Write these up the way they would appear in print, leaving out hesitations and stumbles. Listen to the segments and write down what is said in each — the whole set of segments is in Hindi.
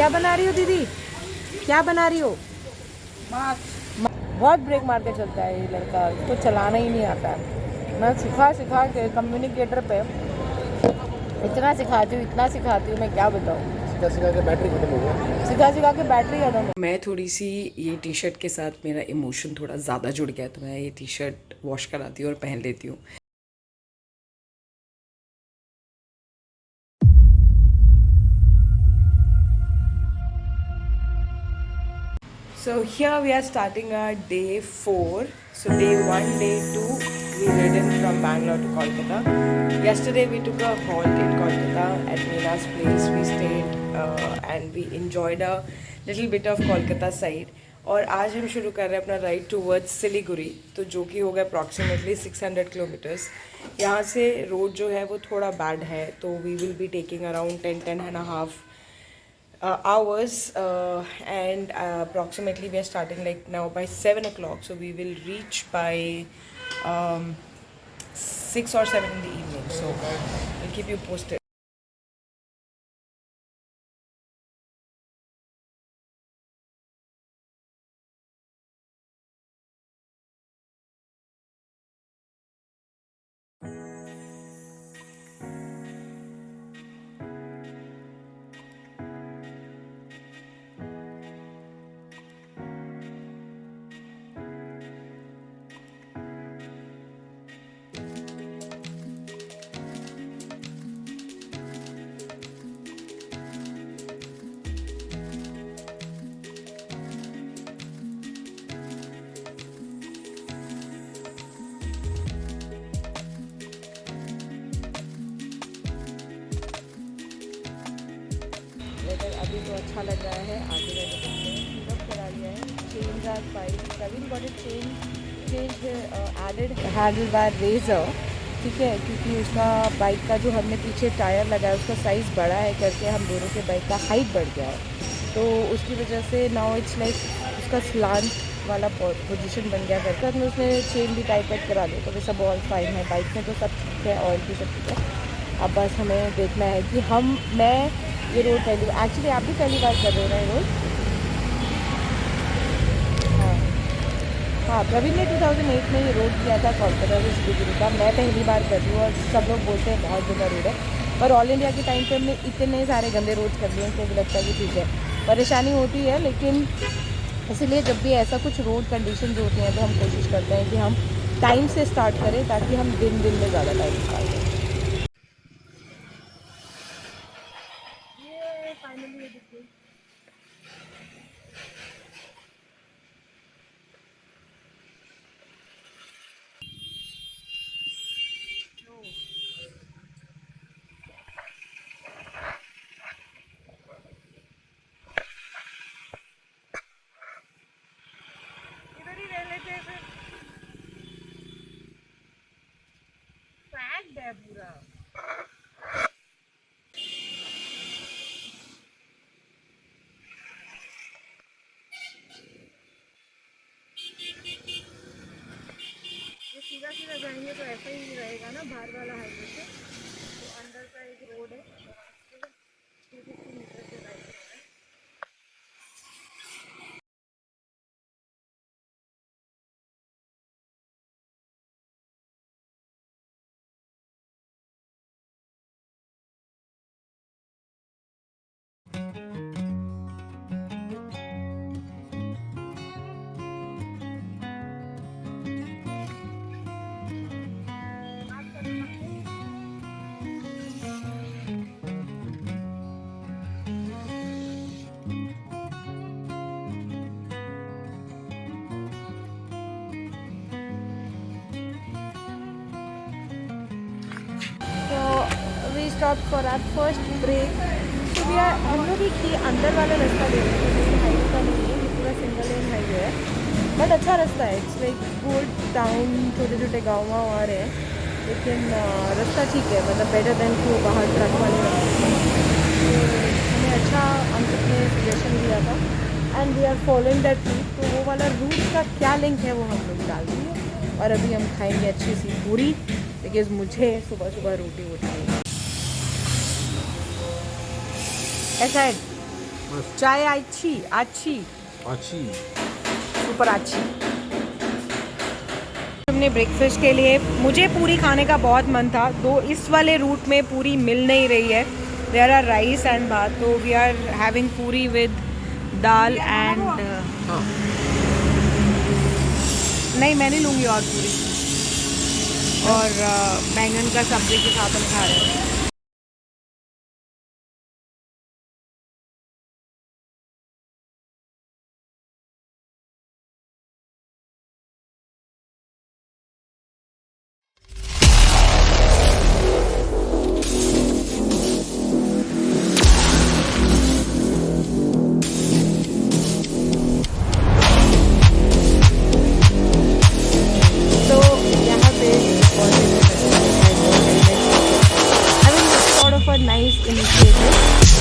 क्या बना रही हो दीदी? क्या बना रही हो? बहुत ब्रेक मार के चलता है ये लड़का, इसको चलाना ही नहीं आता है। मैं सिखा सिखा के कम्युनिकेटर पे इतना सिखाती हूँ, इतना सिखाती हूँ, मैं क्या बताऊँ। सिखा सिखा के बैटरी खत्म हो गया। सिखा सिखा के बैटरी खत्म हो। मैं थोड़ी सी ये टी शर्ट के साथ मेरा इमोशन थोड़ा ज़्यादा जुड़ गया, तो मैं ये टी शर्ट वॉश कराती हूँ और पहन लेती हूँ। So here we are starting our day 4. So day 1, day 2, we ridden from Bangalore to Kolkata. Yesterday we took a halt in Kolkata at Meena's place. We stayed and we enjoyed a little bit of Kolkata side. और आज हम शुरू कर रहे हैं अपना राइड टूवर्ड्स सिलीगुड़ी, तो जो कि होगा अप्रॉक्सीमेटली 600 किलोमीटर्स। यहाँ से रोड जो है वो थोड़ा बैड है, तो we will be taking around 10-10.5 hours, and approximately we are starting like now by 7 o'clock, so we will reach by 6 or 7 in the evening, so I'll keep you posted. अभी तो अच्छा लग रहा है, आगे का दिखाते करा लिया है। Change are five, Praveen got it change added handlebar riser, ठीक है, क्योंकि उसका बाइक का जो हमने पीछे टायर लगाया उसका साइज़ बड़ा है करके हम दोनों के बाइक का हाइट बढ़ गया है, तो उसकी वजह से नाउ इट्स लाइक उसका स्लांट वाला पोजीशन बन गया करके हमने उसने चेन भी टाइट वाइट करा लिया, तो वैसा बहुत फाइन है। बाइक में तो सब ठीक है, ऑयल भी सब ठीक है। अब बस हमें देखना है कि मैं ये रोड एक्चुअली आप भी पहली बार कर रहे हो ना ये रोड? हाँ हाँ, प्रवीण ने 2008 में ये रोड किया था कोलकाता से सिलीगुड़ी का। मैं पहली बार कर रही हूँ और सब लोग बोलते हैं बहुत गंदा रोड है, पर ऑल इंडिया के टाइम पे हमने इतने सारे गंदे रोड कर लिए हैं कि मुझे लगता है कि ठीक है, परेशानी होती है, लेकिन इसलिए जब भी ऐसा कुछ रोड कंडीशन होती हैं तो हम कोशिश करते हैं कि हम टाइम से स्टार्ट करें ताकि हम दिन में ज़्यादा टाइम निकाल दें। पूरा ये सीधा सीधा जाएंगे तो ऐसा ही रहेगा ना, बाहर वाला हाईवे से, तो अंदर का एक रोड है 250 मीटर से राइट है। Stop for our first break. तो भैया हम लोग ये अंदर वाला रास्ता ले रहे थे, जैसे हाईवे का नहीं है, ये पूरा सिंगल लेन हाईवे है, बट अच्छा रास्ता है। इट्स लाइक गुड टाउन, छोटे छोटे गाँव आ रहे हैं, लेकिन रास्ता ठीक है, मतलब बेटर देन कि वो बाहर ट्रक वाले रास्ते। तो हमें अच्छा अंकित ने सजेशन दिया था and we are following that route. तो वो वाला रूट का क्या लिंक है वो हम लोग डाल देंगे, और अभी हम खाएंगे अच्छी सी पूरी, बिकॉज मुझे सुबह सुबह रोटी उठाई। ऐसा है मस्त चाय अच्छी अच्छी अच्छी सुपर अच्छी। हमने ब्रेकफास्ट के लिए, मुझे पूरी खाने का बहुत मन था, दो इस वाले रूट में पूरी मिल नहीं रही है। देयर आर राइस एंड भात, तो वी आर हैविंग पूरी विद दाल एंड हाँ नहीं मैं नहीं लूँगी और पूरी, और बैंगन का सब्जी के साथ हम खा रहे हैं। तो यहाँ पे sort of a nice initiative,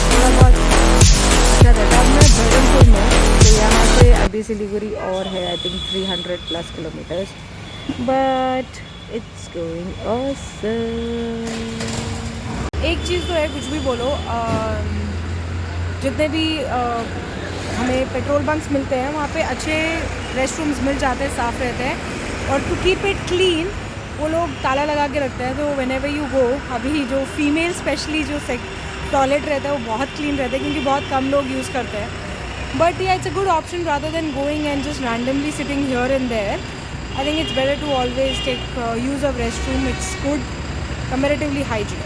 थोड़ा बहुत अच्छा रहता है। अब मैं बहरमपुर में, तो यहाँ से अभी सिलीगुड़ी और है I think 300+ kilometres, but it's going awesome. एक चीज़ तो है, कुछ भी बोलो, जितने भी हमें पेट्रोल बंक्स मिलते हैं वहाँ पे अच्छे रेस्टरूम्स मिल जाते हैं, साफ़ रहते हैं, और टू कीप इट क्लीन वो लोग ताला लगा के रखते हैं। तो व्हेन एवर यू गो, अभी जो फीमेल स्पेशली जो टॉयलेट रहता है वो बहुत क्लीन रहता है, क्योंकि बहुत कम लोग यूज़ करते हैं। बट या it's a good option rather than going and just randomly sitting here and there. I think it's better to always take use of rest room, it's good comparatively hygiene.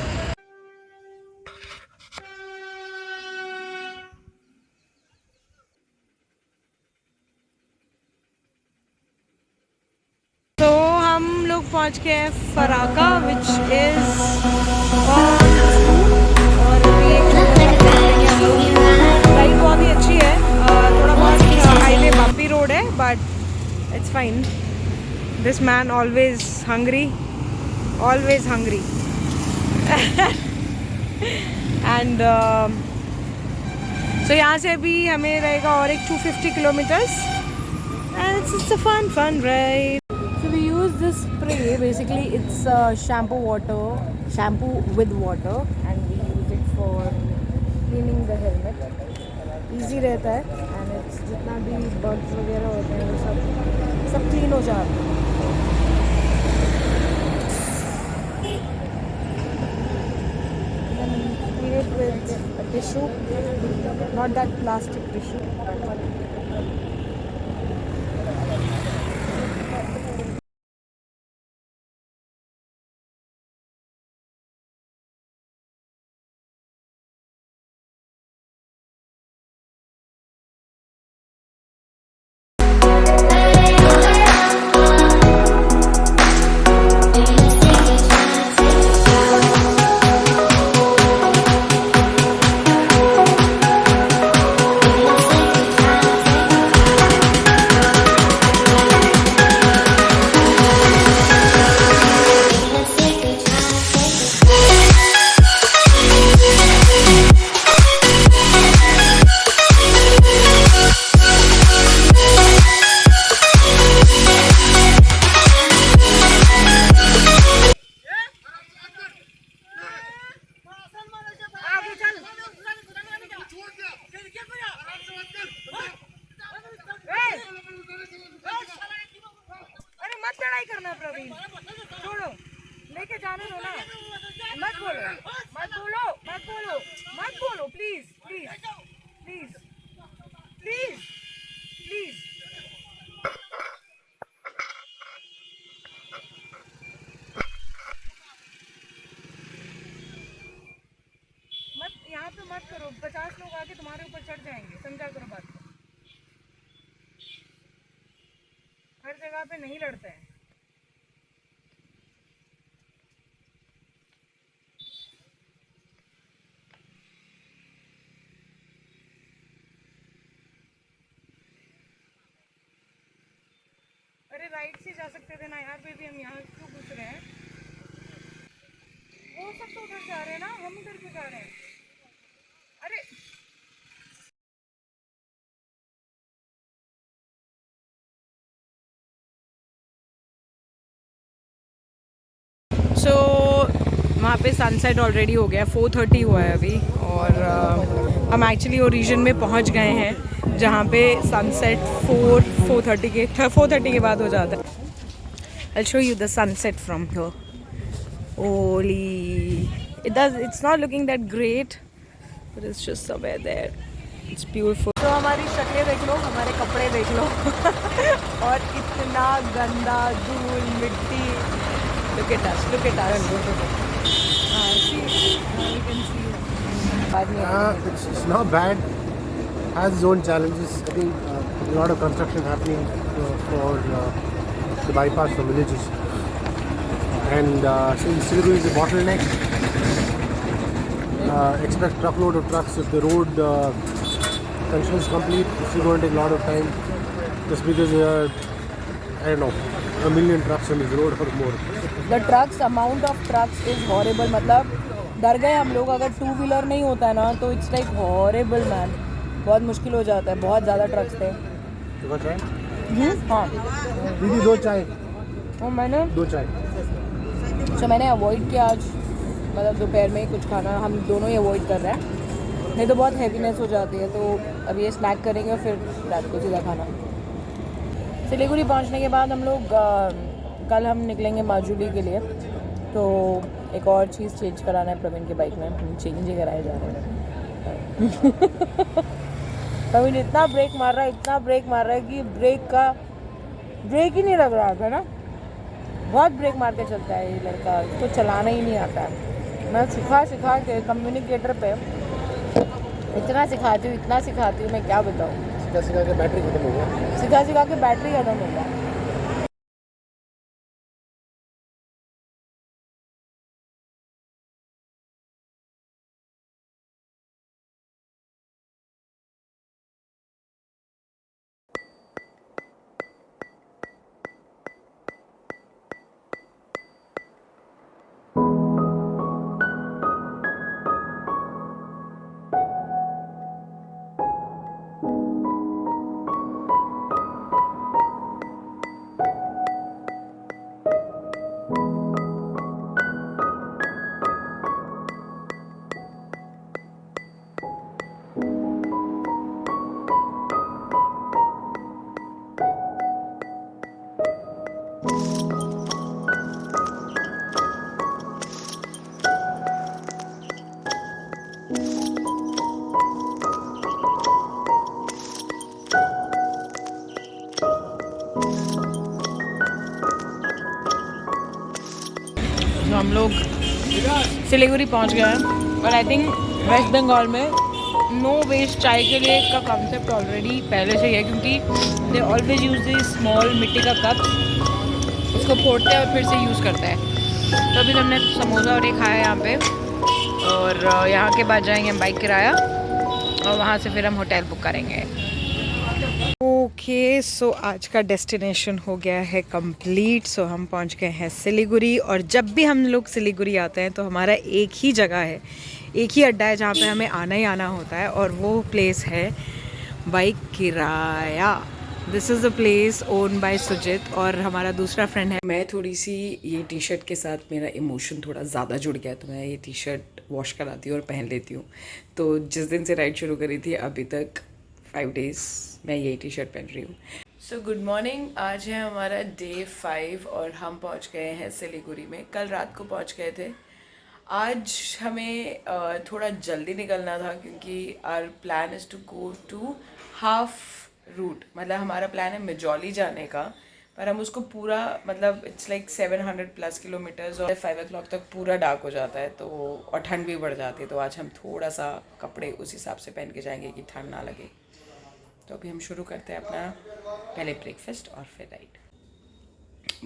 तो हम लोग पहुंच गए हैं फराका, विच इज़ और राइड बहुत ही अच्छी है, थोड़ा बहुत हाईवे बम्पी रोड है, but it's fine. This man always hungry and so यहाँ से अभी हमें रहेगा और एक 250 kilometers, and it's a fun ride. So we use this spray. Basically, it's shampoo with water, and we use it for cleaning the helmet. Easy रहता है, and it's जितना भी bugs वगैरह होते हैं वो सब clean हो जाता है. Then clean it with a tissue, not that plastic tissue. यहाँ पे मत करो, 50 लोग आके तुम्हारे ऊपर चढ़ जाएंगे, समझा करो बात को। हर जगह पे नहीं लड़ते हैं। अरे राइट से जा सकते थे ना यार, बेबी हम यहाँ क्यों घुस रहे हैं? वो सब तो उधर जा रहे हैं ना, हम इधर क्यों जा रहे हैं? अरे वहाँ पे सनसेट ऑलरेडी हो गया, 4:30 हुआ है अभी, और हम एक्चुअली वो रीजन में पहुँच गए हैं जहाँ पे सनसेट 4:30 के बाद हो जाता है. I'll show you the sunset from here. Holy, it's not looking that great, but it's just somewhere there. It's beautiful. तो हमारी शक्लें देख लो, हमारे कपड़े देख लो और इतना गंदा धूल मिट्टी. Look at us. See, you can see. It's not bad. Has its own challenges. I think a lot of construction happening for the bypass from villages. And since Siliguri is a bottleneck, expect truckload of trucks. If the road construction is complete, it's still going to take a lot of time. Just because there are, I don't know, 1 million trucks on this road or more. The trucks, amount of trucks is horrible. मतलब डर गए हम लोग. अगर 2-wheeler नहीं होता है ना तो it's like horrible man. बहुत मुश्किल हो जाता है. बहुत ज़्यादा ट्रक्स थे. हाँ दीदी 2 चाय. और मैंने 2 चाय. तो मैंने अवॉइड किया आज, मतलब दोपहर में कुछ खाना हम दोनों ही अवॉइड कर रहे हैं, नहीं तो बहुत हैवीनेस हो जाती है. तो अब ये स्नैक करेंगे और फिर रात को सीधा खाना. सिलीगुड़ी पहुंचने के बाद हम लोग कल हम निकलेंगे माजुली के लिए. तो एक और चीज़ चेंज कराना है प्रवीण की बाइक में. हम चेंज ही कराए जा रहे हैं. प्रवीण इतना ब्रेक मार रहा है कि ब्रेक ही नहीं लग रहा था ना. बहुत ब्रेक मार के चलता है ये लड़का, इसको चलाना ही नहीं आता है. मैं सिखा के कम्युनिकेटर पे इतना सिखाती हूँ मैं क्या बताऊँ. सिखा के बैटरी खत्म हो गया. सिखा के बैटरी खत्म हो गया. तो हम लोग सिलीगुड़ी पहुंच गए हैं. और आई थिंक वेस्ट बंगाल में नो वेस्ट चाय के लिए का कॉन्सेप्ट ऑलरेडी पहले से ही है, क्योंकि they always use this small मिट्टी का कप, उसको फोड़ते हैं और फिर से यूज़ करते हैं. तो अभी हमने समोसा और ये खाया यहाँ पे, और यहाँ के बाद जाएंगे हम बाइक किराया और वहाँ से फिर हम होटल बुक करेंगे. ओके, सो आज का डेस्टिनेशन हो गया है कंप्लीट. सो हम पहुंच गए हैं सिलीगुड़ी. और जब भी हम लोग सिलीगुड़ी आते हैं तो हमारा एक ही जगह है, एक ही अड्डा है जहाँ पे हमें आना ही आना होता है, और वो प्लेस है बाइक किराया. This is the place owned by Sujit और हमारा दूसरा फ्रेंड है. मैं थोड़ी सी ये टी शर्ट के साथ मेरा इमोशन थोड़ा ज़्यादा जुड़ गया, तो मैं ये टी शर्ट वॉश कराती हूँ और पहन लेती हूँ. तो जिस दिन से राइड शुरू करी थी अभी तक 5 डेज़ मैं यही टी शर्ट पहन रही हूँ. So good morning. आज है हमारा डे 5 और हम पहुँच गए हैं सिलीगुड़ी में. कल रात को पहुँच गए थे. आज हमें थोड़ा जल्दी निकलना था क्योंकि our plan is to go to half route. मतलब हमारा प्लान है मिजौली जाने का, पर हम उसको पूरा, मतलब इट्स लाइक 700+ किलोमीटर्स, और 5 o'clock तक पूरा डार्क हो जाता है तो, और ठंड भी बढ़ जाती है. तो आज हम थोड़ा सा कपड़े उस हिसाब से पहन के जाएंगे कि ठंड ना लगे. तो अभी हम शुरू करते हैं अपना पहले ब्रेकफास्ट और फिर राइड.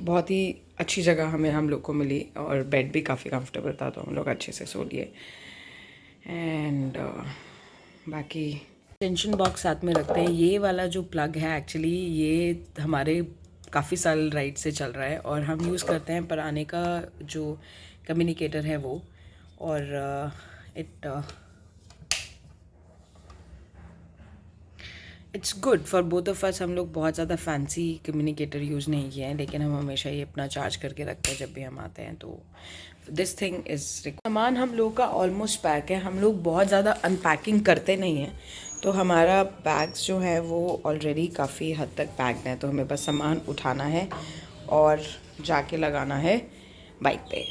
बहुत ही अच्छी जगह हम लोग को मिली और बेड भी काफ़ी कंफर्टेबल था, तो हम लोग अच्छे से सो लिए. एंड बाकी एक्सटेंशन बॉक्स साथ में रखते हैं. ये वाला जो प्लग है एक्चुअली ये हमारे काफ़ी साल राइड से चल रहा है और हम यूज़ करते हैं पुराने का जो कम्युनिकेटर है वो. और it's good for both of us. हम लोग बहुत ज़्यादा फैंसी कम्युनिकेटर यूज़ नहीं किए हैं, लेकिन हम हमेशा ये अपना चार्ज करके रखते हैं जब भी हम आते हैं। तो दिस थिंग इज़ सामान हम लोग का ऑलमोस्ट पैक है। हम लोग बहुत ज़्यादा अनपैकिंग करते नहीं हैं, तो हमारा बैग्स जो है वो ऑलरेडी काफ़ी हद तक पैक्ड हैं। तो हमें बस सामान उठाना है और जाके लगाना है बाइक पे।